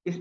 इस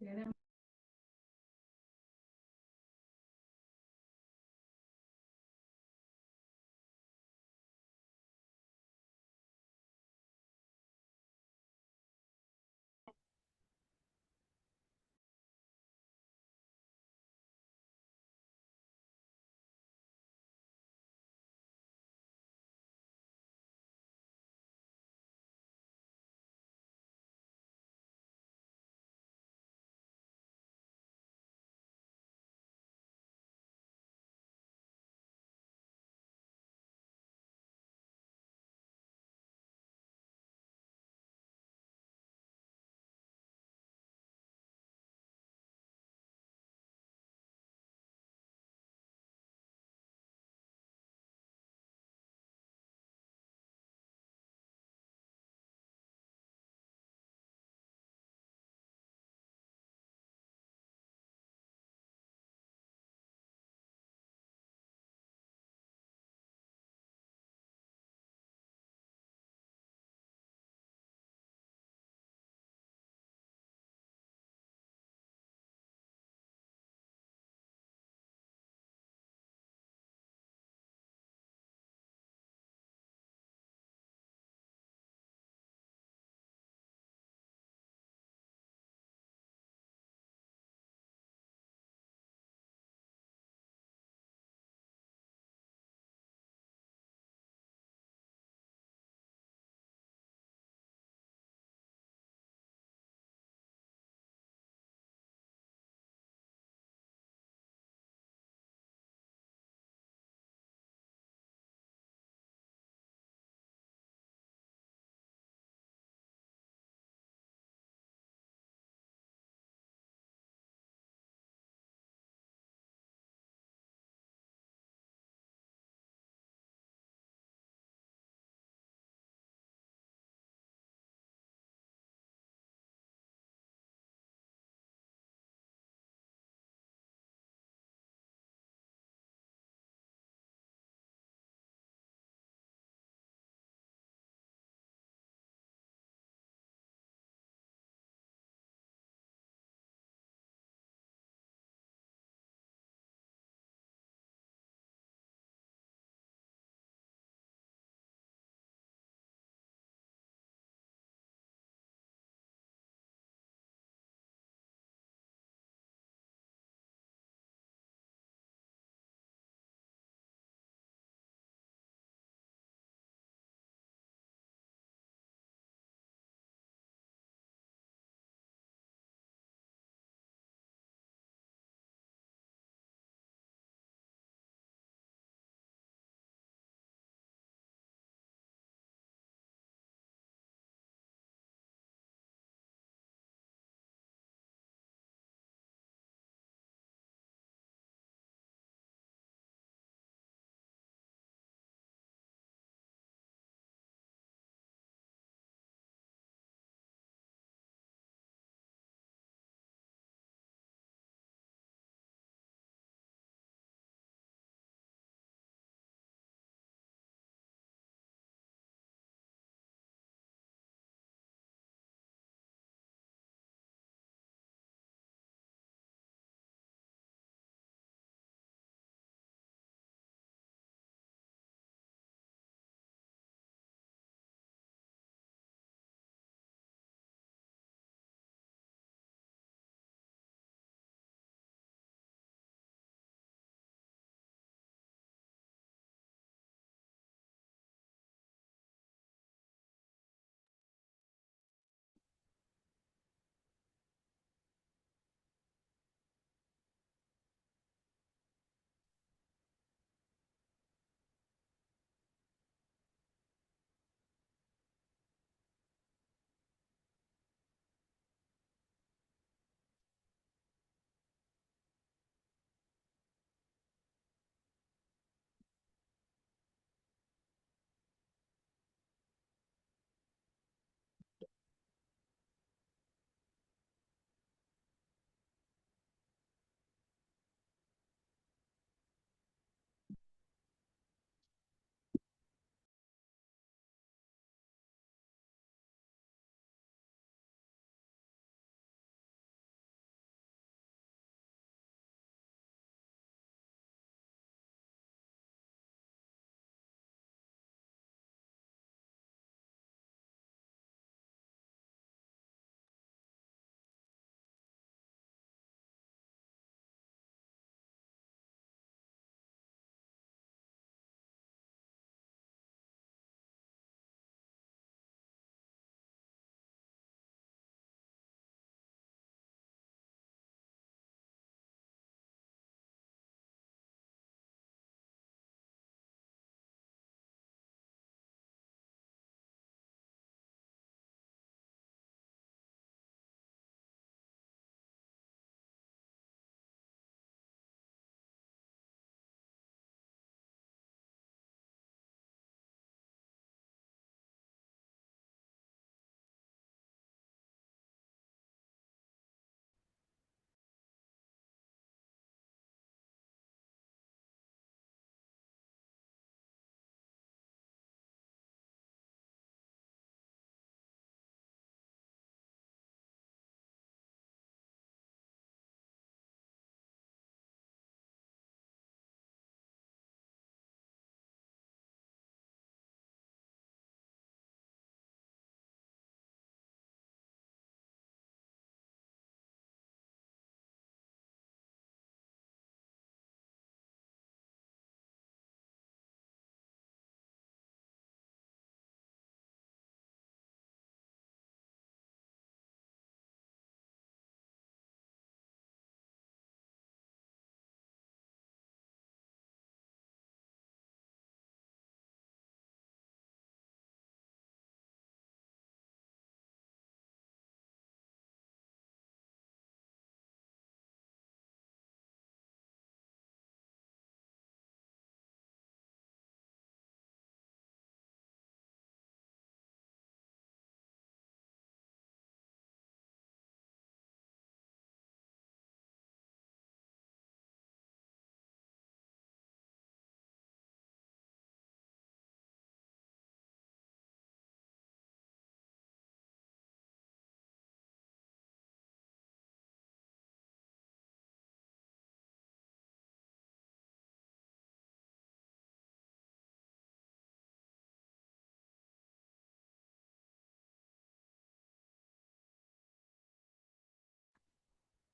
टाइम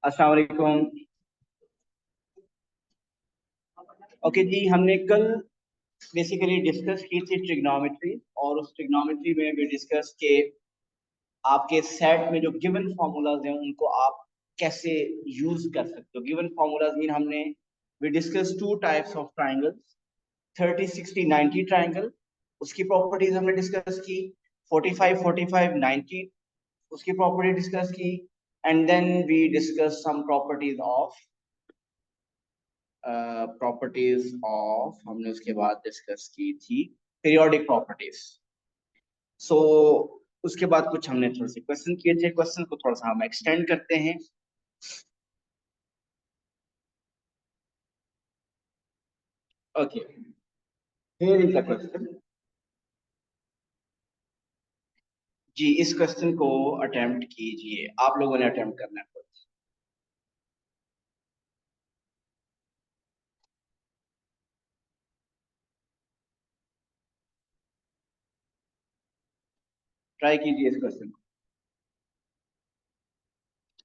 अस्सलाम वालेकुम। ओके जी, हमने कल बेसिकली डिस्कस की थी ट्रिग्नोमेट्री, और उस ट्रिग्नोमेट्री में भी डिस्कस के आपके सेट में जो गिवन फार्मूलाज हैं उनको आप कैसे यूज कर सकते हो। गिवन फार्मूलाज मीन हमने we discuss two types of triangles, 30 60 90 triangle, उसकी प्रॉपर्टीज हमने डिस्कस की। 45 45 90 उसकी प्रॉपर्टी डिस्कस की। And then we discuss some properties of हमने उसके बाद डिस्कस की थी पीरियोडिक प्रॉपर्टीज। सो उसके बाद कुछ हमने थोड़े से क्वेश्चन किए थे, क्वेश्चन को थोड़ा सा हम एक्सटेंड करते हैं। Okay, here is the question. जी, इस क्वेश्चन को अटेम्प्ट कीजिए, आप लोगों ने अटेम्प्ट करना है। ट्राई कीजिए इस क्वेश्चन को।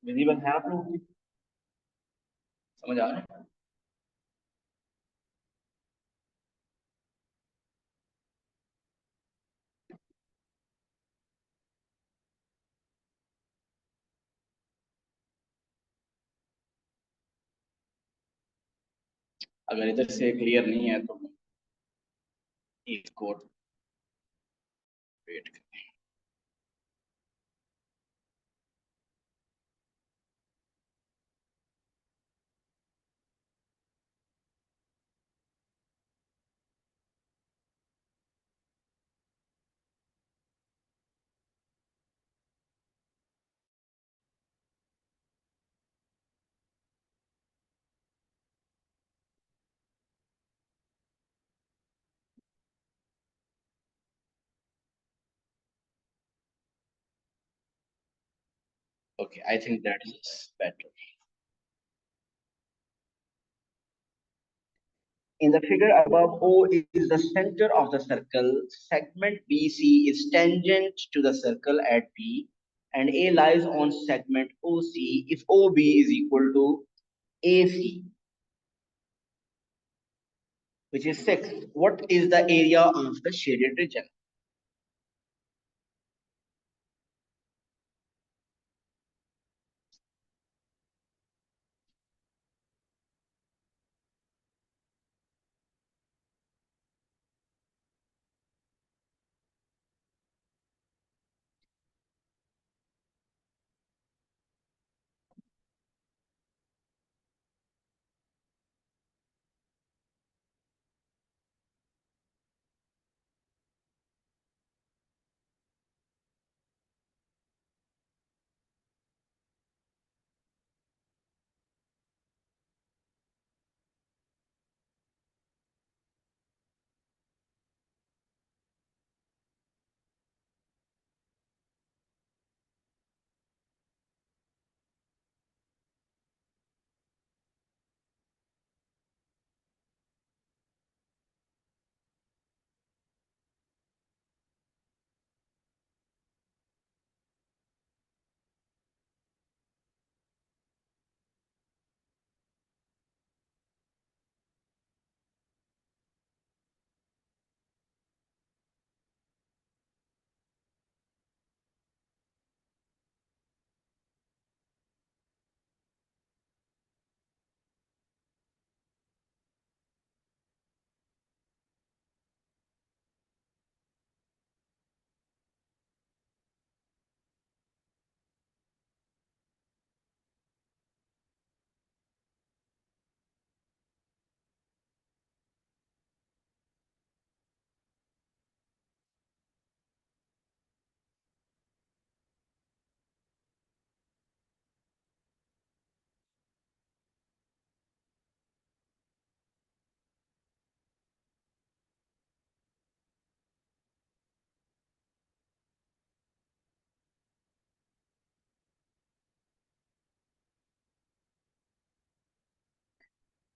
विजिबल है आप लोगों की? समझ आ रहा है? अगर इधर से क्लियर नहीं है तो इसको वेट करें। Okay, I think that is better. In the figure above, O is the center of the circle. Segment BC is tangent to the circle at B, and A lies on segment OC if OB is equal to AC, which is 6. What is the area of the shaded region?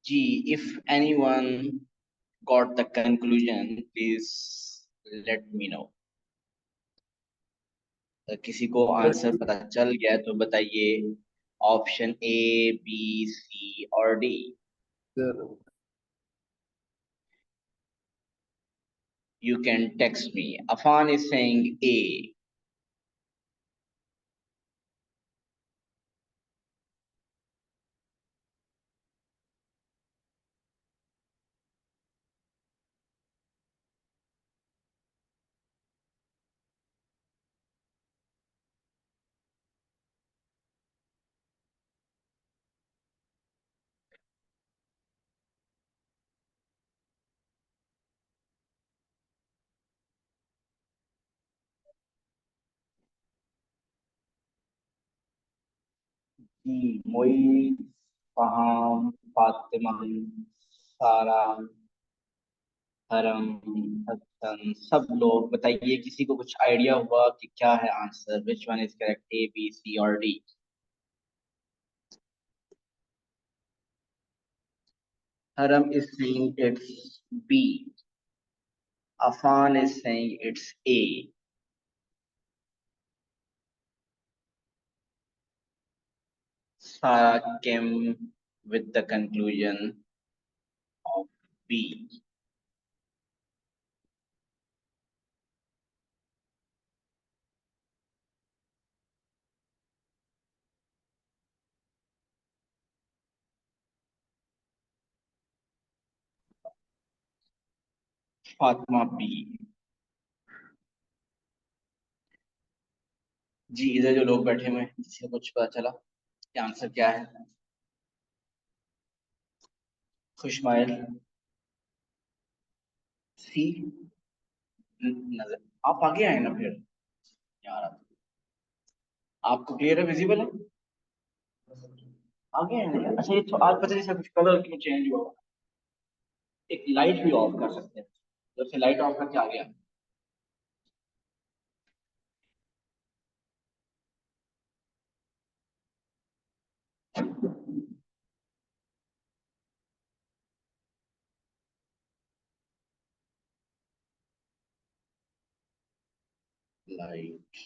G, if anyone got the conclusion, please let me know. किसी को answer पता चल गया तो बताइए, option A, B, C और D? Sir, You can text me. Afan is saying A. जी, मोई, फहाम, फातिमा, सारा, हरम, हसन, सब लोग बताइए, किसी को कुछ आइडिया हुआ कि क्या है answer? Which one is correct, A, B, C और डी? हरम is saying it's B. Afan is saying it's A. Sarah came with the conclusion of B. Fatima B. जी, इधर जो लोग बैठे हुए हैं, किसी को कुछ पता चला कि आंसर क्या है? खुशमाइल सी। नजर आप आगे आए ना फिर यार, आपको क्लियर है, विजिबल है? आगे आए ना। अच्छा, ये तो आज पता नहीं कुछ कलर क्यों चेंज हुआ। एक लाइट भी ऑफ कर सकते हैं, जब से लाइट ऑफ करके आ गया। लाइट।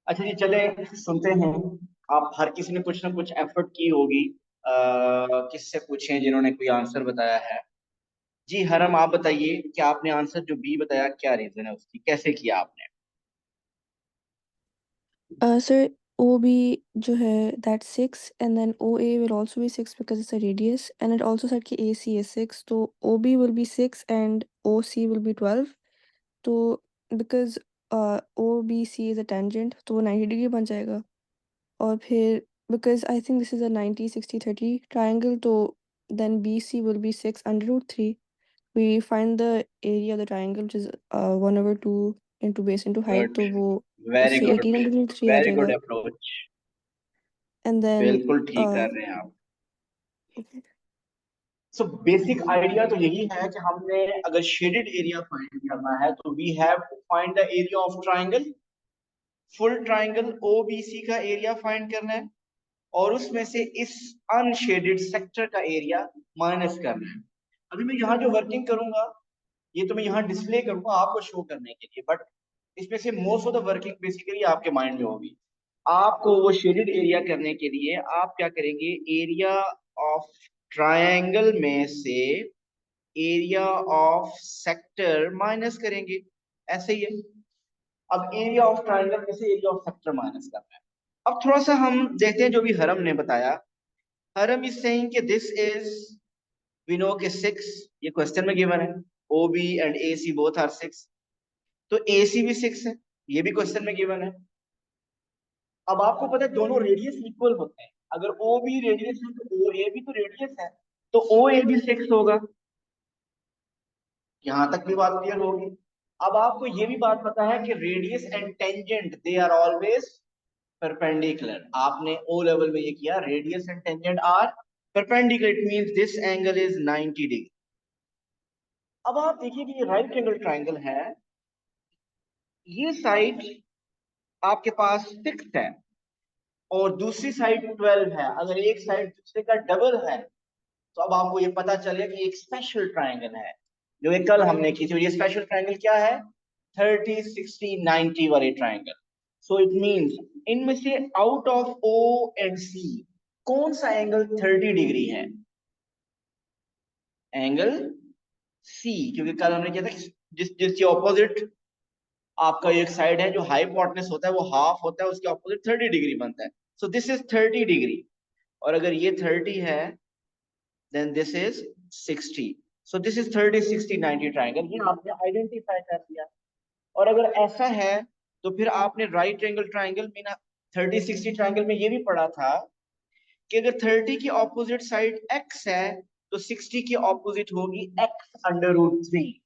अच्छा जी, चले सुनते हैं। आप हर किसी ने कुछ ना कुछ एफर्ट की होगी। किससे पूछें जिन्होंने कोई आंसर बताया है? जी हरम, आप बताइए कि आपने आंसर जो बी बताया, क्या रीजन है उसकी, कैसे किया आपने? Sir, OB जो है that's 6 and then OA will also be 6 because it's a radius and it also said कि AC is 6 तो OB will be 6 and OC will be 12 तो because OBC is a tangent तो वो 90 degree बन जाएगा और फिर because I think this is a 90 60 30 triangle तो then BC will be 6 under root 3 we find the area of the triangle which is 1 over 2 into base into height good, तो वो very उससे गुड, 18 under root 3 आ very good जाएगा approach. and then बिल्कुल ठीक uh कर रहे हैं आप। सो बेसिक आइडिया तो यही है कि हमने अगर शेडेड एरिया फाइंड करना है तो we have to find the area of triangle. Full triangle OBC का एरिया फाइंड करना है और उसमें से इस अनशेडेड सेक्टर का एरिया माइनस करना है। अभी मैं यहाँ जो वर्किंग करूंगा, ये तो मैं यहाँ डिस्प्ले करूंगा आपको शो करने के लिए, बट इसमें से most of the working basically आपके माइंड में होगी। आपको वो शेडेड एरिया करने के लिए आप क्या करेंगे, एरिया ऑफ ट्रायंगल में से एरिया ऑफ सेक्टर माइनस करेंगे, ऐसे ही है। अब एरिया ऑफ ट्रायंगल में से एरिया ऑफ सेक्टर माइनस करना है। अब थोड़ा सा हम देखते हैं जो भी हरम ने बताया। हरम इज सेइंग कि दिस इज, वी नो कि 6, ये क्वेश्चन में गिवन है, O B and A C both are 6, तो ए सी भी 6 है, ये भी क्वेश्चन में गिवन है। अब आपको पता है दोनों रेडियस इक्वल होते हैं, अगर ओ बी रेडियस है तो ओ ए भी तो रेडियस है, तो ओ ए भी 6 होगा। यहां तक भी बात क्लियर होगी। अब आपको ये भी बात पता है कि radius and tangent they are always perpendicular. आपने ओ लेवल में ये किया, radius and tangent are perpendicular, it means this angle is 90 degree. अब आप देखिए कि ये राइट एंगल ट्राइंगल है, ये साइड आपके पास 6 है और दूसरी साइड 12 है। अगर एक साइड दूसरे का डबल है तो अब आपको ये पता चले कि एक स्पेशल ट्राइंगल है जो ये कल हमने की थी। और ये स्पेशल ट्राइंगल क्या है? 30, 60, 90 वाले ट्राइंगल। सो इट मींस इनमें से आउट ऑफ ओ एंड सी कौन सा एंगल 30 डिग्री है? एंगल सी, क्योंकि कल हमने किया था कि जिसके ऑपोजिट आपका एक साइड है जो हाइपोटेनस होता है वो हाफ होता है, उसके ऑपोजिट 30 डिग्री बनता है। सो दिस इज 30 डिग्री, और अगर ये 30 है then this is 60। So this is 30, 60, 90 triangle, ये आपने आइडेंटिफाई कर दिया। और अगर ऐसा है तो फिर आपने राइट एंगल ट्राइंगल में ना 30, 60 ट्राइंगल में ये भी पढ़ा था कि अगर 30 की ऑपोजिट साइड x है तो 60 की ऑपोजिट होगी x√3।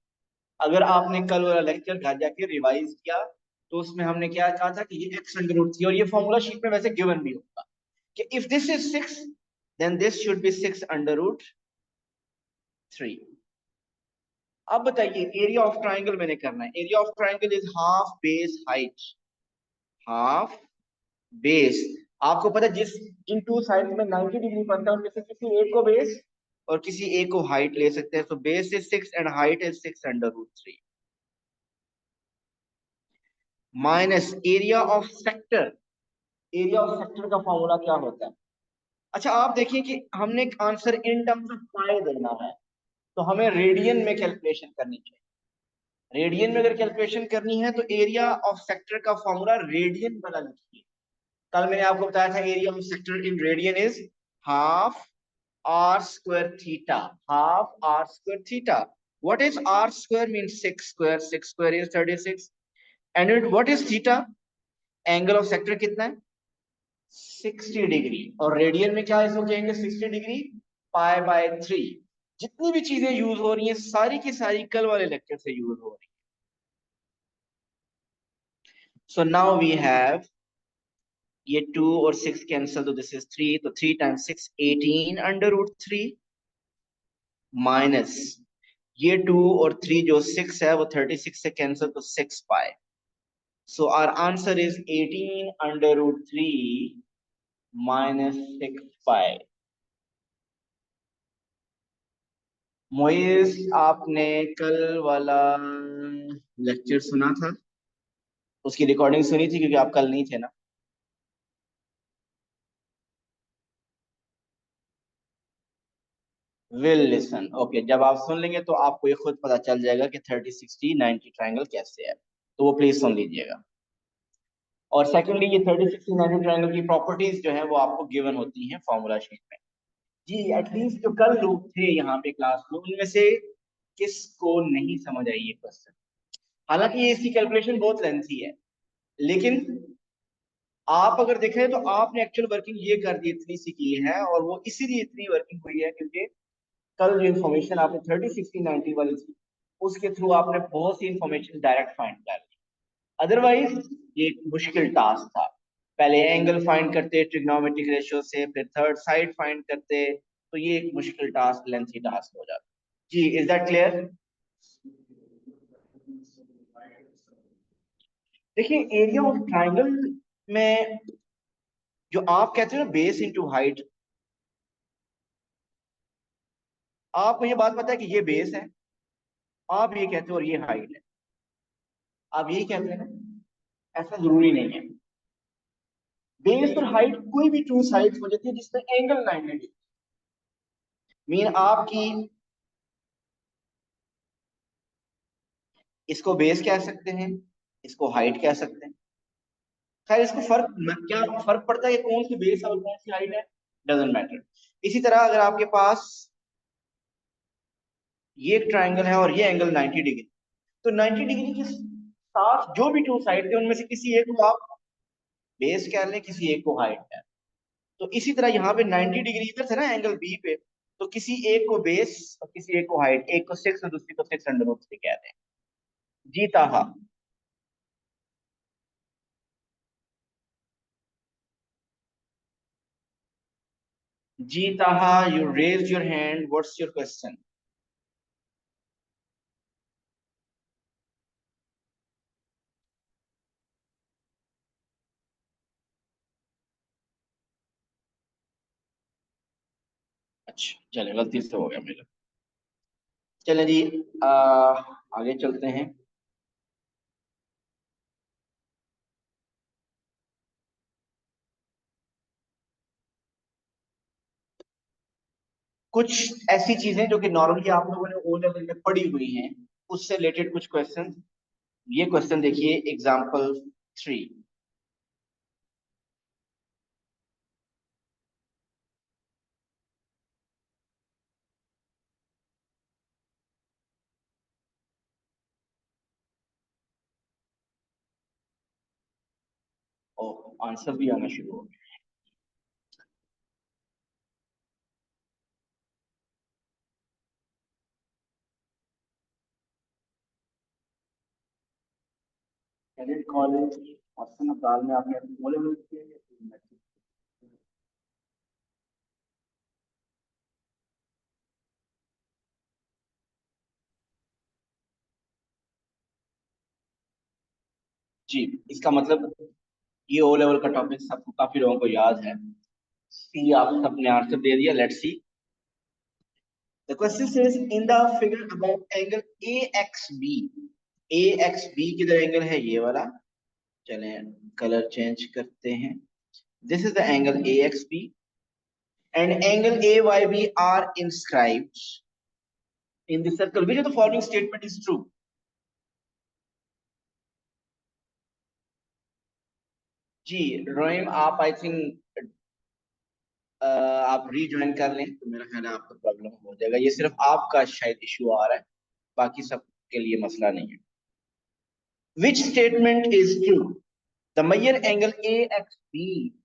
अगर आपने कल वाला लेक्चर घर जाके रिवाइज किया तो उसमें हमने क्या कहा था कि ये x√3, और ये फॉर्मूला शीट में वैसे गिवन भी होगा कि if this is 6 then this should be 6√3। अब बताइए एरिया ऑफ ट्राइंगल मैंने करना है। Area of triangle is half base height, half base. आपको पता है जिस इन टू साइड में 90 डिग्री बनता है उनमें से किसी एक को बेस और किसी एक को हाइट ले सकते हैं। तो base is 6 and height is 6√3 minus area of sector. Area of sector का फॉर्मूला क्या होता है? अच्छा आप देखिए कि हमने एक आंसर इन टर्म्स ऑफ पाई देना है तो हमें रेडियन में कैलकुलेशन करनी चाहिए। रेडियन में अगर कैलकुलेशन करनी है तो एरिया ऑफ सेक्टर का फॉर्मूला रेडियन वाला लिखिए। कल मैंने आपको बताया था area of sector in radian is half r square theta, half r square theta. What is r square means 6 square, 6 square is 36, and what is theta? Angle of sector कितना है? 60 degree, और रेडियन में क्या इसको कहेंगे? 60 degree पाई/3। जितनी भी चीजें यूज हो रही हैं सारी की सारी कल वाले लेक्चर से यूज हो रही है। सो नाउ वी हैव ये 2 और 6 कैंसिल तो दिस इज 3, तो 3 टाइम्स 6 18√3 माइनस ये 2 और 3 जो 6 है वो 36 से कैंसिल तो 6 pi. So our answer is 18√3 minus 6 pi. Moist आपने कल वाला लेक्चर सुना था? उसकी रिकॉर्डिंग सुनी थी क्योंकि आप कल नहीं थे ना? Will listen, okay. जब आप सुन लेंगे तो आपको ये खुद पता चल जाएगा कि 30, 60, 90 ट्राइंगल कैसे है, तो वो प्लीज सुन लीजिएगा। और सेकंडली ये 30, 60, 90 ट्राइंगल की प्रॉपर्टीज जो है वो आपको गिवन होती हैं फॉर्मूला शीट में। जी एटलीस्ट जो कल लोग थे यहाँ पे क्लास में उनमें से किसको नहीं समझ आई ये क्वेश्चन? हालांकि ये इसकी कैलकुलेशन बहुत लेंथी है, लेकिन आप अगर देखें तो आपने एक्चुअल वर्किंग ये कर दी इतनी सी की है, और वो इसीलिए इतनी वर्किंग हुई है क्योंकि कल जो इन्फॉर्मेशन आपने 30, 60, 90 वाली थी उसके थ्रू आपने बहुत सी इंफॉर्मेशन डायरेक्ट फाइंड कर ली। अदरवाइज ये एक मुश्किल टास्क था। पहले एंगल फाइंड करते ट्रिग्नोमेट्रिक रेशियो से, फिर थर्ड साइड फाइंड करते, तो ये एक मुश्किल टास्क, लेंथी टास्क हो जाता। जी इज दैट क्लियर? देखिए एरिया ऑफ ट्राइंगल में जो आप कहते हो ना बेस इनटू हाइट, आपको ये बात पता है कि ये बेस है, आप ये कहते हो और ये हाइट है, आप यही कहते हैं ना? ऐसा जरूरी नहीं है। बेस और हाइट कोई भी टू साइड्स हो जाती है जिसमें एंगल 90 डिग्री, मीन आपकी इसको बेस कह सकते हैं, इसको हाइट कह सकते हैं। खैर इसको क्या फर्क पड़ता है कि कौन सी बेस और कौन सी हाइट है? Doesn't matter. इसी तरह अगर आपके पास ये एक ट्राइंगल है और ये एंगल 90 डिग्री, तो 90 डिग्री के साथ जो भी टू साइड थे उनमें से किसी एक को आप बेस कह लें, किसी एक को हाइट कह लें। तो इसी तरह यहाँ पे 90 डिग्री इधर था ना एंगल बी पे, तो किसी एक को बेस और किसी एक को हाइट, एक को 6 और दूसरी को 6√3 कहते हैं। जीता हा। जीता हा, you raise your hand, what's your question? अच्छा चले, गलती से हो गया मेरा। चले जी, आगे चलते हैं। कुछ ऐसी चीजें जो कि नॉर्मली आप लोगों ने ओ लेवल में पढ़ी हुई हैं, उससे रिलेटेड कुछ क्वेश्चन। ये क्वेश्चन देखिए, एग्जाम्पल 3। और आंसर भी आना शुरू हो गया। कैडेट कॉलेज ऑप्शन अब्दाल में आपने ओ लेवल किया है? जी, इसका मतलब ये ओ लेवल का टॉपिक सबको, काफी लोगों को याद है। सी आप सबने आंसर दे दिया। Let's see. The question says in the figure about angle AXB। AXB किधर एंगल है? ये वाला। चलें कलर चेंज करते हैं। This is the angle AXB and angle AYB are inscribed in the circle. Which of the following statement is true? जी रोहिम, आप I think आप rejoin कर लें तो मेरा ख्याल है आपको प्रॉब्लम हो जाएगा। ये सिर्फ आपका शायद इशू आ रहा है, बाकी सब के लिए मसला नहीं है। Which statement is true? The major angle AXB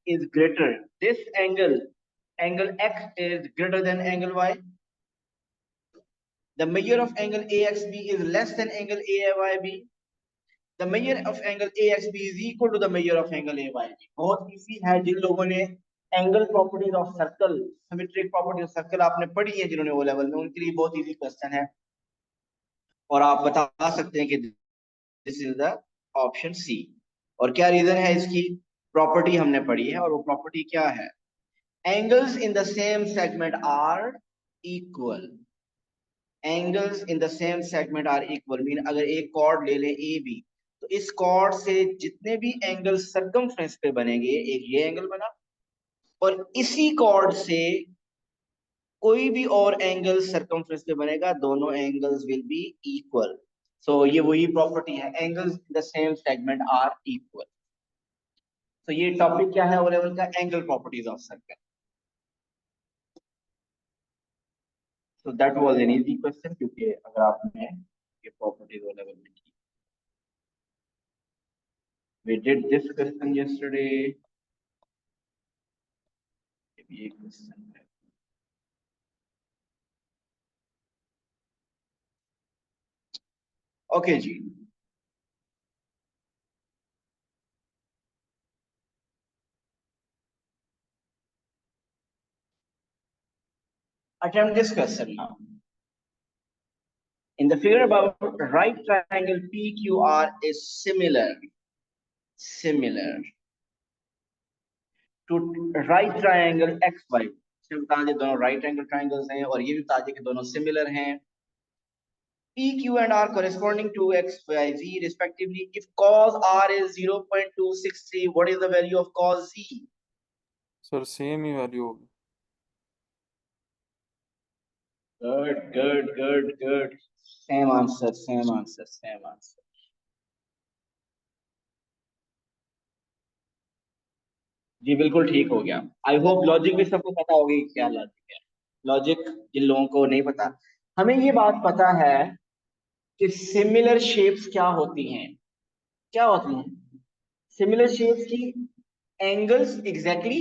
is greater. This angle X is greater than angle Y. The measure of angle AXB is less than angle AYB. The measure of angle AXB is equal to the measure of angle AYB. बहुत easy है। जिन लोगों ने angle properties of circle, symmetric properties of circle आपने पढ़ी है जिन्होंने ओ level में, उनके लिए बहुत इजी क्वेश्चन है। और आप बता सकते हैं कि this is the option C. और क्या रीजन है इसकी? प्रॉपर्टी हमने पढ़ी है, और वो प्रॉपर्टी क्या है? Angles in the same segment are equal. Angles in the same segment are equal mean अगर एक कॉर्ड ले लें ए बी, तो इस कॉर्ड से जितने भी एंगल सरकमफ्रेंस पे बनेंगे, एक ये एंगल बना, और इसी कॉर्ड से कोई भी और एंगल सरकमफ्रेंस पे बनेगा, दोनों angles will be equal. So ये वही प्रॉपर्टी है, angles in the same segment are equal. तो ये टॉपिक क्या है ओ लेवल का? Angle properties of circle. So that was an easy question, क्योंकि अगर आपने ये प्रॉपर्टीज ओ लेवल में की, we did this question yesterday। ये क्वेश्चन है। ओके जी, attempt this question now। In the figure above, right triangle PQR is similar to right triangle XY। इसमें बता दें दोनों राइट एंगल ट्राइंगल्स हैं, और ये भी बता दें कि दोनों सिमिलर हैं। PQ and R corresponding to XYZ respectively। If cos R is 0.263, what is the value of cos Z? Sir same he value होगी। Good। Same answer। जी बिल्कुल ठीक हो गया। आई होप लॉजिक भी सबको पता होगी क्या लॉजिक है। लॉजिक जिन लोगों को नहीं पता, हमें ये बात पता है कि सिमिलर शेप्स क्या होती हैं। क्या होती हैं सिमिलर शेप्स की? एंगल्स एग्जैक्टली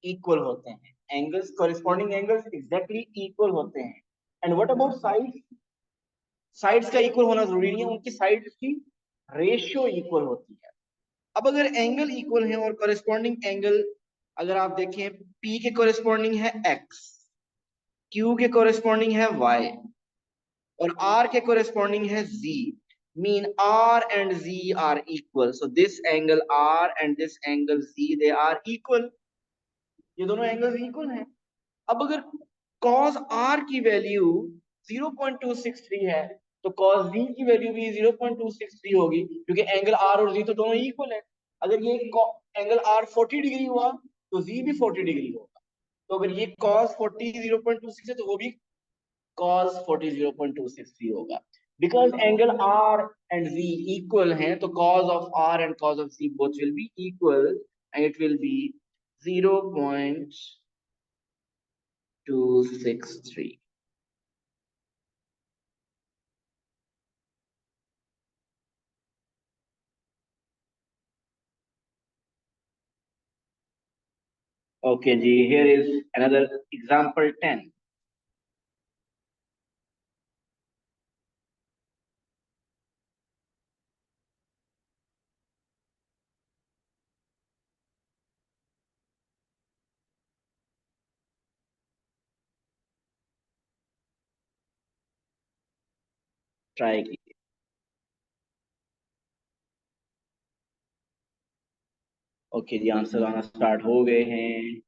इक्वल होते हैं। Angles, corresponding angles exactly equal होते हैं। And what about sides? Sides का इक्वल होना जरूरी नहीं है, उनकी साइड्स की रेशियो इक्वल होती है। अब अगर एंगल इक्वल है और कॉरेस्पॉन्डिंग एंगल अगर आप देखें, P के कॉरेस्पॉन्डिंग है X, Q के कॉरेस्पॉन्डिंग है Y, और R के कॉरेस्पॉन्डिंग है Z, mean R and Z are equal, so this angle R and this angle Z, they are equal। ये दोनों एंगल्स इक्वल हैं। अब अगर cos R की वैल्यू 0.263 है, तो cos Z की वैल्यू भी 0.263 होगी, क्योंकि एंगल R और Z तो दोनों इक्वल है। अगर ये एंगल R 40 डिग्री हुआ तो Z भी 40 डिग्री होगा। तो अगर ये cos 40 0.26 है तो वो भी cos 40 0.263 होगा। Because angle R and Z equal हैं तो cos of R and cos of Z both will be equal and it will be 0.263. Okay ji, here is another example 10. Try कीजिए। ओके जी, answer आना start हो गए हैं।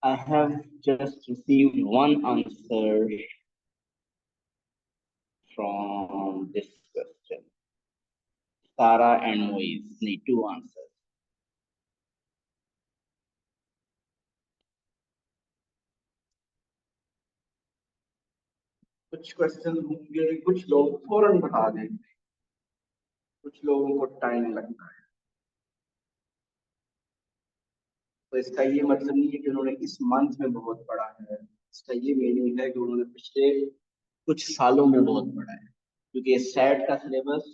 I have just received one answer from this question. Sarah and Moise need two answers. कुछ question होंगे, कुछ लोग फौरन बता दें, कुछ लोगों को टाइम लगता है। तो इसका ये मतलब नहीं है कि उन्होंने इस मंथ में बहुत पढ़ा है, इसका ये मीनिंग है कि उन्होंने पिछले कुछ सालों में बहुत पढ़ा है। क्योंकि सेट का सिलेबस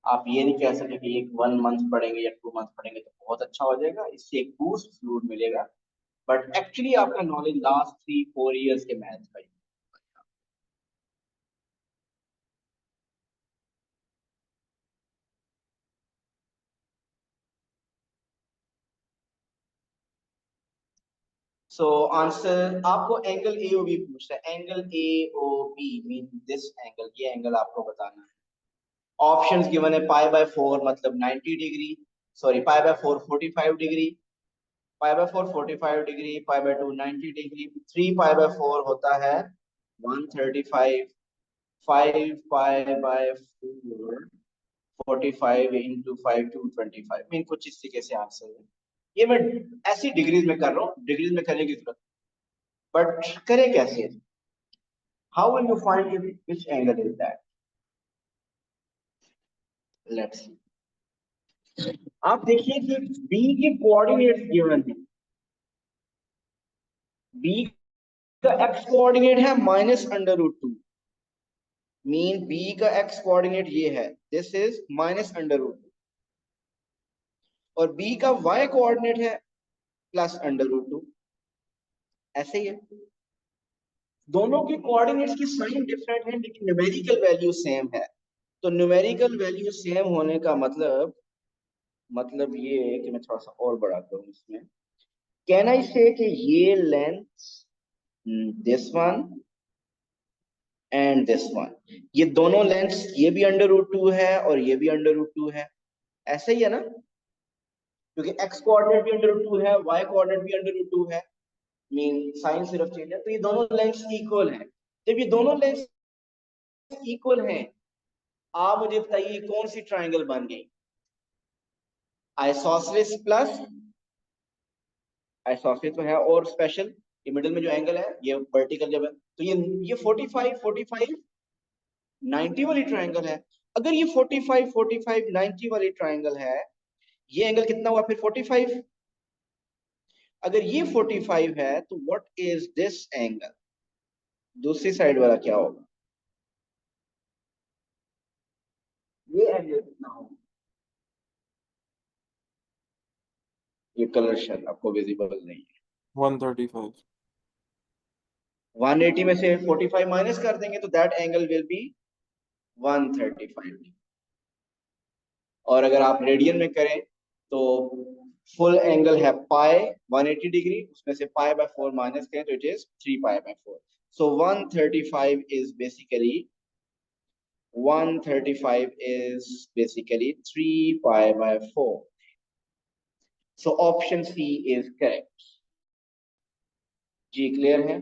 आप ये नहीं कह सकते कि एक 1 मंथ पढ़ेंगे या 2 मंथ पढ़ेंगे तो बहुत अच्छा हो जाएगा, इससे एक बूस्ट जरूर मिलेगा। बट एक्चुअली आपका नॉलेज लास्ट 3-4 इयर्स के मैथ्स का ही। सो आंसर आपको एंगल ए ओ बी पूछ रहा है। Angle A O B mean this angle, ये एंगल आपको बताना है। ऑप्शंस गिवन है पाई बाय 4 मतलब 90 degree, sorry pi by 4 45 degree, pi by 4 45 degree, pi by 2 90 degree, 3 pi by 4 होता है 135, 5 pi by 4 45 into 5 to 25 mean कुछ इस तरीके से आंसर है। ये मैं ऐसी डिग्रीज में कर रहा हूँ, डिग्रीज में करने की जरूरत, बट करें कैसे? How will you find which angle is that? Let's see. आप देखिए कि बी के कोऑर्डिनेट्स गिवन है। बी का एक्स कोऑर्डिनेट है -√2, मीन बी का एक्स कोऑर्डिनेट ये है, दिस इज -√2, और बी का वाई कोऑर्डिनेट है +√2। ऐसे ही है, दोनों के कोऑर्डिनेट्स की साइन डिफरेंट है लेकिन न्यूमेरिकल वैल्यू सेम है। तो न्यूमेरिकल वैल्यू सेम होने का मतलब ये है कि मैं थोड़ा सा और बड़ा करूं इसमें। कैन आई से कि ये length this one and this one, ये दोनों लेंथ्स, ये भी √2 है और ये भी √2 है, ऐसे ही है ना? क्योंकि x कोऑर्डिनेट भी √2 है, y कोऑर्डिनेट भी √2 है, मीन साइन सिर्फ चेंज है। तो ये दोनों लेंथ्स इक्वल हैं। जब ये दोनों लेंथ्स इक्वल हैं, आप मुझे बताइए कौन सी ट्राइंगल बन गई? आइसोसेलेस प्लस आइसोसेलेस तो है, और स्पेशल ये मिडिल में जो एंगल है ये वर्टिकल जब है तो ये 45 90 वाली ट्राइंगल है। अगर ये 45 90 वाली ट्राइंगल है, ये एंगल कितना हुआ फिर 45? अगर ये 45 है तो व्हाट इज दिस एंगल? दूसरी साइड वाला क्या होगा? ये एंगल कितना होगा? ये कलर शायद आपको विजिबल नहीं है। 135। 180 में से 45 माइनस कर देंगे तो दैट एंगल विल बी 135। और अगर आप रेडियन में करें तो फुल एंगल है पाई 180 डिग्री, उसमें से पाई बाय 4 माइनस करें तो it is 3 pi by 4. So 135 is basically 135 is basically 3 pi by 4. So option C is correct. जी clear है?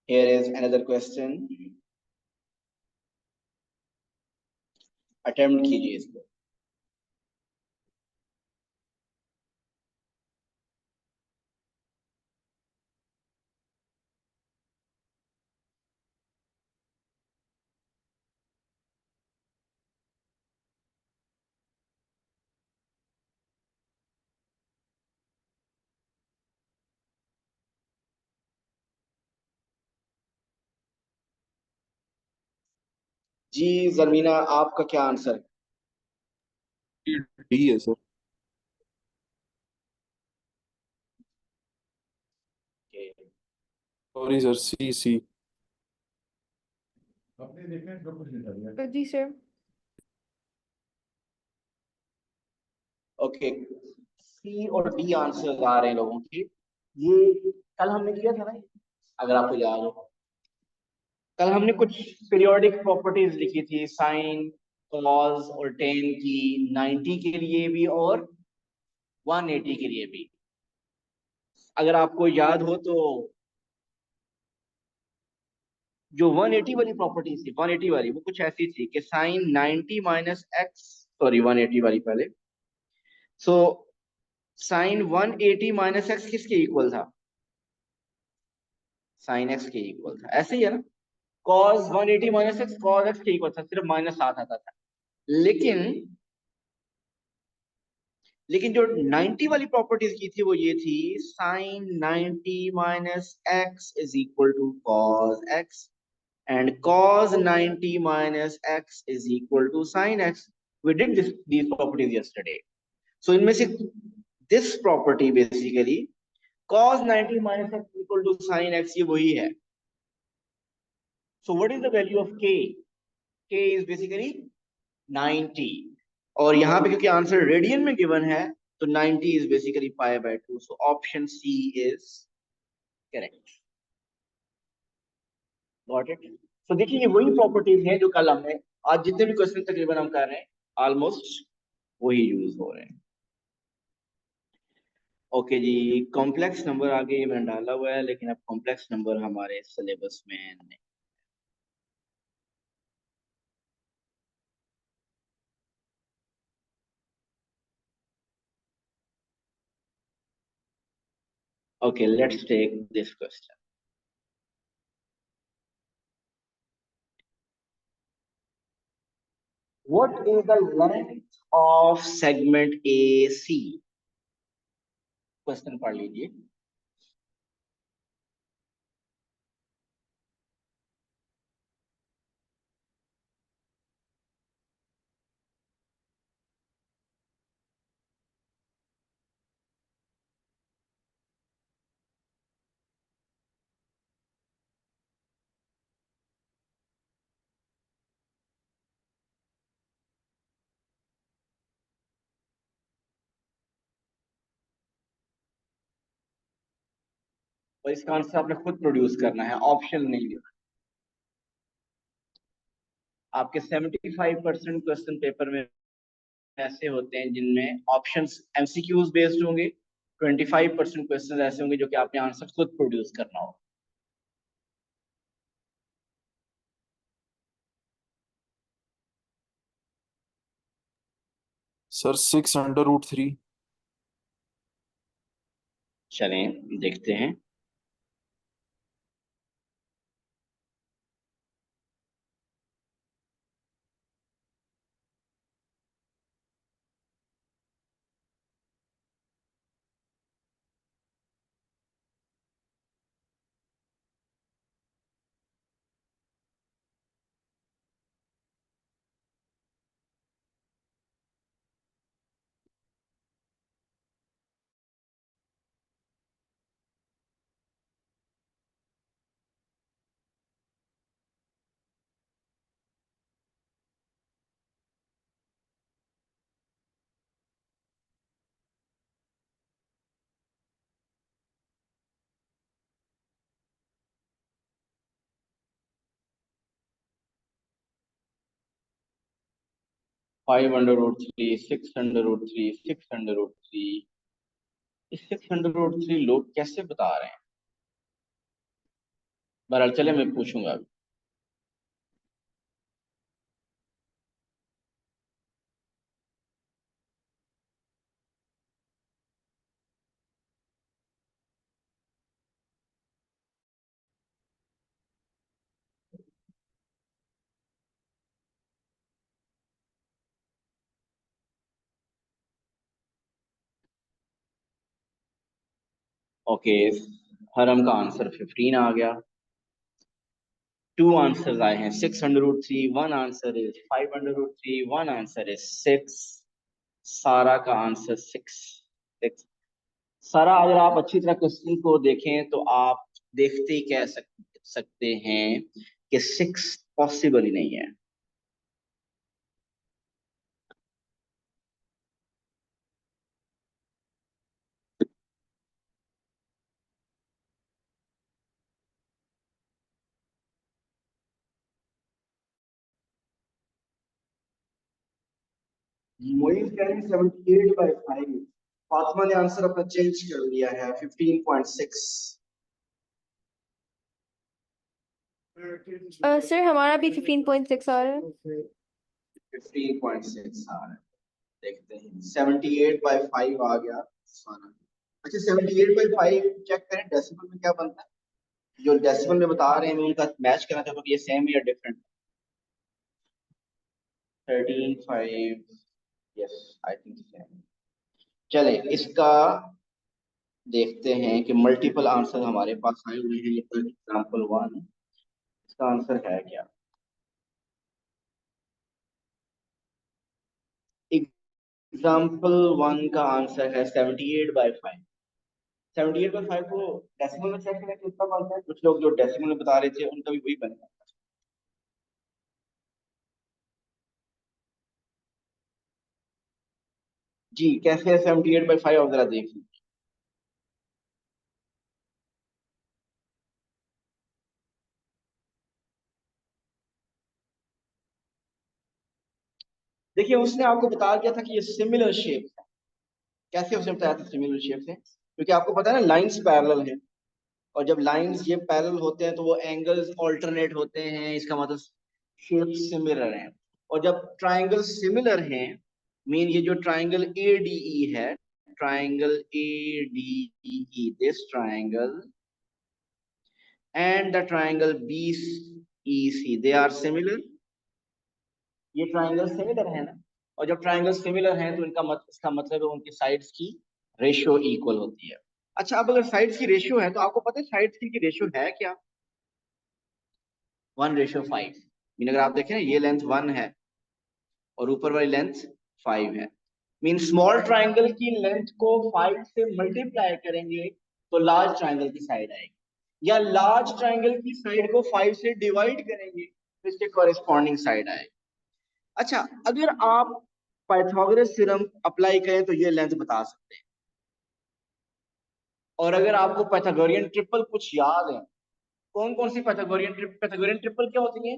Here is another question. Attempt कीजिए इसको. जी जमीना, आपका क्या आंसर डी है सर। है? सॉरी सर, सी सी। जी सर। ओके, सी और डी आंसर आ रहे हैं लोगों के. ये कल हमने किया था ना, अगर आपको याद हो. कल हमने कुछ पीरियोडिक प्रॉपर्टीज लिखी थी, साइन, कॉस और टेन की, 90 के लिए भी और 180 के लिए भी. अगर आपको याद हो तो जो 180 वाली प्रॉपर्टीज थी, 180 वाली वो कुछ ऐसी थी कि साइन 90 माइनस एक्स, सॉरी 180 वाली पहले. सो साइन 180 माइनस एक्स किसके इक्वल था? साइन एक्स के इक्वल था, ऐसे ही है ना. Cos 180 minus x cos x के इक्वल था, सिर्फ माइनस साथ आता था. लेकिन लेकिन जो 90 वाली प्रॉपर्टीज की थी वो ये थी, sine 90 minus x is equal to cos x and cos 90 minus x is equal to sin x. We did these properties yesterday. So इनमें से this property basically cos 90 minus x equal to sin x, ये वही है. So what is the value of k? K is basically 90. और यहाँ पे क्योंकि answer radian में गिवन है तो 90 is basically pi by 2. So option C is correct. Got it? तो देखिए ये वही प्रॉपर्टीज हैं जो कल हमने, आज जितने भी क्वेश्चन तकरीबन हम कर रहे हैं ऑलमोस्ट वही यूज हो रहे हैं. ओके जी, कॉम्प्लेक्स नंबर आगे मैंने डाला हुआ है, लेकिन अब कॉम्प्लेक्स नंबर हमारे सिलेबस में नहीं. Okay, let's take this question. What is the length of segment A C? Question पढ़ लीजिए. और इसका आंसर आपने खुद प्रोड्यूस करना है, ऑप्शन नहीं है. आपके 75% क्वेश्चन पेपर में ऐसे होते हैं जिनमें ऑप्शंस एमसीक्यूज बेस्ड होंगे. 25% क्वेश्चन ऐसे होंगे जो कि आपने आंसर खुद प्रोड्यूस करना होगा. सर 6√3। चलें देखते हैं. 5/√3, 6/√3, 6/√3। इस 6/√3 लोग कैसे बता रहे हैं? बहरहाल चले, मैं पूछूंगा अभी। ओके, हरम का आंसर 15 आ गया। 2 आंसर्स आए हैं, 6/√3, 1 आंसर इज 5/√3, 1 आंसर इज 6। सारा का आंसर 6। सारा, अगर आप अच्छी तरह क्वेश्चन को देखें तो आप देखते ही कह सकते हैं कि 6 पॉसिबल ही नहीं है। मोइन कह रहे हैं 78/5। फातिमा ने आंसर अपना चेंज कर लिया है, 15.6। सर हमारा भी 15.6 आ रहा है। 15.6 आ रहा है, देखते हैं। 78/5 आ गया सारा। अच्छा, 78/5 चेक करें डेसिमल में क्या बनता है। जो डेसिमल में बता रहे हैं मैं उनका मैच करना चाहता हूँ कि ये सेम है या different. 13/5, yes I think same. चले, इसका देखते हैं कि मल्टीपल आंसर हमारे पास आए हुए हैं। एग्जाम्पल 1, इसका आंसर है क्या? एग्जाम्पल 1 का आंसर है 78/5। 78/5 को डेसिमल में चेक करें कितना बनता है। कुछ लोग जो डेसिमल में बता रहे थे उनका भी वही बनेगा। जी, कैसे है 78/5 आप जरा देख लीजिए। देखिए, उसने आपको बता दिया था कि ये सिमिलर शेप है। कैसे उसने बताया था सिमिलर शेप है? क्योंकि आपको पता है ना, लाइंस पैरेलल है, और जब लाइंस ये पैरेलल होते हैं तो वो एंगल्स ऑल्टरनेट होते हैं, इसका मतलब शेप सिमिलर है। और जब ट्राइंगल सिमिलर हैं, मीन ये जो ट्राइंगल ADE है, triangle ADE, this triangle and the triangle BEC, they are similar. ये ट्राइंगल सिमिलर है ना, और जब ट्राइंगल सिमिलर हैं तो इसका मतलब है उनकी साइड्स की रेशियो इक्वल होती है। अच्छा, अब अगर साइड्स की रेशियो है तो आपको पता है साइड्स की रेशियो है क्या? 1:5। मीन अगर आप देखें ना, ये लेंथ 1 है और ऊपर वाली लेंथ 5 है। मीन स्मॉल ट्राइंगल की लेंथ को 5 से मल्टीप्लाई करेंगे तो लार्ज ट्राइंगल की साइड आएगी, या लार्ज ट्राइंगल की साइड को 5 से डिवाइड करेंगे तो इसके कॉरेस्पॉन्डिंग साइड आएगी। अच्छा, अगर आप पाइथागोरस थ्योरम अप्लाई करें तो ये लेंथ बता सकते हैं। और अगर आपको पाइथागोरियन ट्रिपल कुछ याद है, कौन कौन सी पाइथागोरियन ट्रिपल क्या होती है?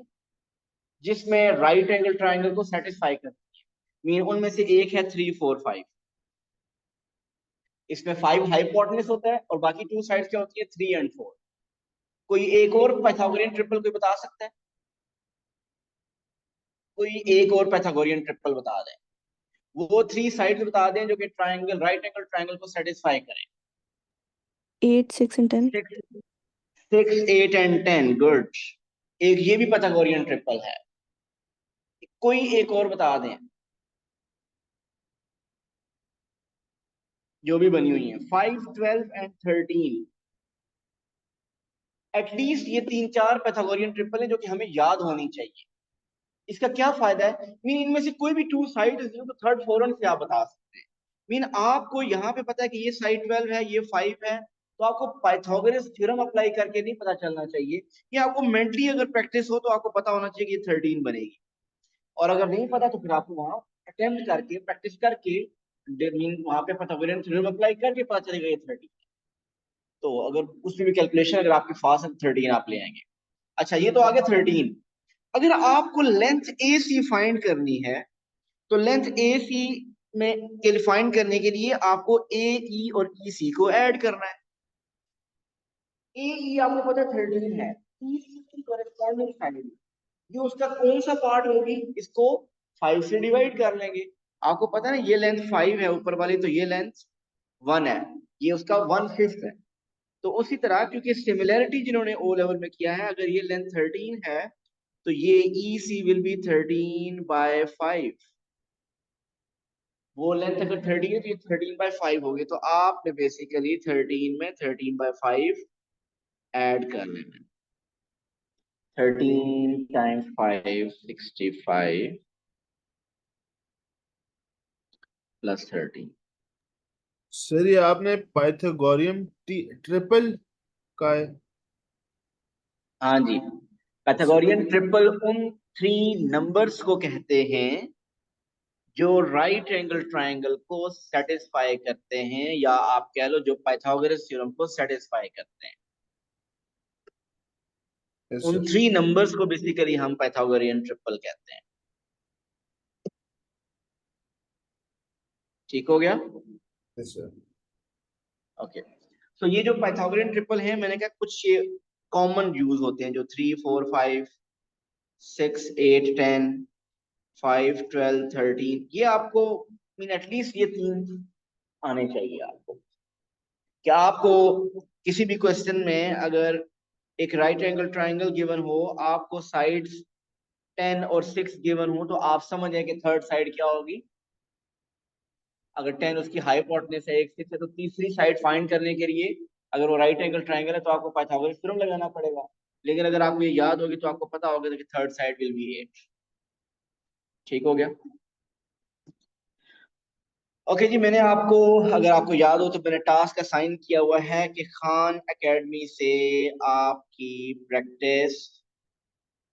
जिसमें राइट एंगल ट्राइंगल को सेटिस्फाई करती है। मीन उनमें से एक है 3, 4, 5। इसमें 5 हाइपोटेन्यूज होता है और बाकी 2 साइड्स क्या होती है, 3 और 4। कोई एक और पाइथागोरियन ट्रिपल कोई बता सकता है? कोई एक और पाइथागोरियन ट्रिपल बता दें, वो 3 साइड्स बता दें जो कि ट्राइंगल, राइट एंगल ट्राइंगल को सेटिस्फाई करें। 8, 6 and 10. 6, 8 and 10, good. एक ये भी पाइथागोरियन ट्रिपल है। कोई एक और बता दें जो भी बनी हुई है। 5, 12 एंड 13। एटलीस्ट ये 3-4 पाइथागोरियन ट्रिपल है जो कि हमें याद होनी चाहिए। इसका क्या फायदा है? मीन इनमें से कोई भी 2 साइड तो थर्ड फोरन से आप बता सकते हैं। मीन आपको यहाँ पे पता है कि ये साइड 12 है, ये 5 है, तो आपको पाइथागोरस थ्योरम अप्लाई करके नहीं पता चलना चाहिए। ये आपको मेंटली अगर प्रैक्टिस हो तो आपको पता होना चाहिए कि ये 13 बनेगी। और अगर नहीं पता तो फिर आपको वहां अटेम्प्ट करके, प्रैक्टिस करके, मीन वहां पे पाइथागोरियन थ्योरम अप्लाई करके पता चलेगा ये 13। तो अगर उसमें भी कैलकुलेशन अगर आपके पास है 13 आप ले आएंगे। अच्छा, ये तो आ गया 13। अगर आपको लेंथ AC फाइंड करनी है तो लेंथ ए सी में के फाइंड करने के लिए आपको ए ई और ई सी को ऐड करना है। ए ई आपको पता है 13 है, ई सी की कॉरेस्पॉन्डिंग फैमिली ये उसका कौन सा पार्ट होगी, इसको 5 से डिवाइड कर लेंगे। आपको पता है ना ये लेंथ 5 है ऊपर वाली, तो ये लेंथ 1 है, ये उसका 1/5 है। तो उसी तरह क्योंकि सिमिलैरिटी जिन्होंने ओ लेवल में किया है, अगर ये लेंथ 13 है तो ये ई सी विल बी 13/5। वो लेंथ अगर 13 है तो ये 13/5 होगी। तो आपने बेसिकली 13 में 13/5 ऐड कर लेना। 13 टाइम्स 5 65 प्लस 13। सर ये आपने पाइथागोरियन ट्रिपल का है? हाँ जी, पाइथागोरियन ट्रिपल उन 3 नंबर्स को कहते हैं जो राइट एंगल ट्रायंगल को सेटिस्फाई करते हैं, या आप कह लो जो पाइथागोरस थ्योरम को सेटिस्फाई करते हैं। यस उन सर। 3 नंबर्स को बेसिकली हम पाइथागोरियन ट्रिपल कहते हैं। ठीक हो गया? Yes sir. ओके, तो ये जो पाइथागोरियन ट्रिपल है, मैंने कहा कुछ ये कॉमन यूज होते हैं जो 3 4 5 6 8 10 5 12 13, ये आपको मीन एटलीस्ट ये 3 आने चाहिए आपको। क्या आपको किसी भी क्वेश्चन में अगर एक राइट एंगल ट्राइंगल गिवन हो, आपको साइड्स 10 और 6 गिवन हो, तो आप समझ जाए कि थर्ड साइड क्या होगी। अगर 10 उसकी हाइपोटेनस है, एक 6 है, तो तीसरी साइड फाइंड करने के लिए अगर वो राइट एंगल ट्राइंगल है तो आपको पाइथागोरस थ्योरम लगाना पड़ेगा। लेकिन अगर आपको ये याद होगी तो आपको पता होगा कि थर्ड साइड विल बी 8। ठीक हो गया? ओके जी, मैंने आपको, अगर आपको याद हो तो मैंने टास्क असाइन किया हुआ है कि खान एकेडमी से आपकी प्रैक्टिस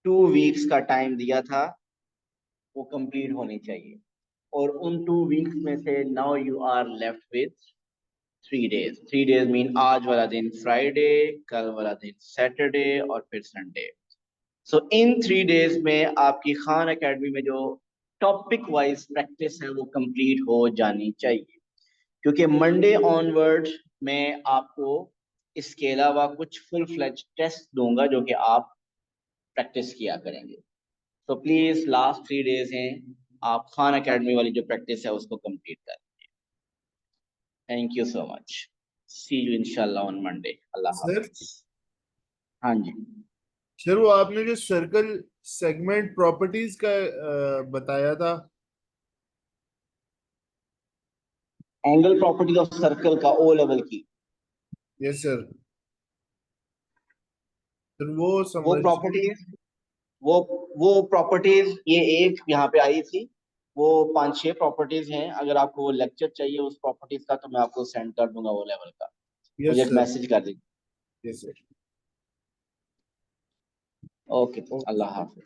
2 वीक्स का टाइम दिया था, वो कंप्लीट होनी चाहिए। और उन 2 वीक्स में से now you are left with 3 days. 3 days mean आज वाला दिन फ्राइडे, कल वाला दिन सैटरडे और फिर संडे। सो इन 3 डेज में आपकी खान एकेडमी में जो टॉपिक वाइज प्रैक्टिस है वो कंप्लीट हो जानी चाहिए, क्योंकि मंडे ऑनवर्ड मैं आपको इसके अलावा कुछ फुल फ्लेज टेस्ट दूंगा जो कि आप प्रैक्टिस किया करेंगे। तो प्लीज लास्ट 3 डेज हैं, आप खान एकेडमी वाली जो प्रैक्टिस है उसको कंप्लीट कर लीजिए। Thank you so much, see you इंशाल्लाह ऑन मंडे। अल्लाह सर हाफिज। हाँ जी, सर वो आपने जो सर्कल सेगमेंट प्रॉपर्टीज का बताया था। एंगल प्रॉपर्टी ऑफ सर्कल का ओ लेवल की, यस सर। सर वो वो समझ। प्रॉपर्टीज वो वो प्रॉपर्टीज ये एक यहाँ पे आई थी, वो 5-6 प्रॉपर्टीज हैं। अगर आपको वो लेक्चर चाहिए उस प्रॉपर्टीज का तो मैं आपको सेंड कर दूंगा वो लेवल का, मुझे यस एक सर। मैसेज कर दीजिए। Yes sir. ओके, अल्लाह हाफिज।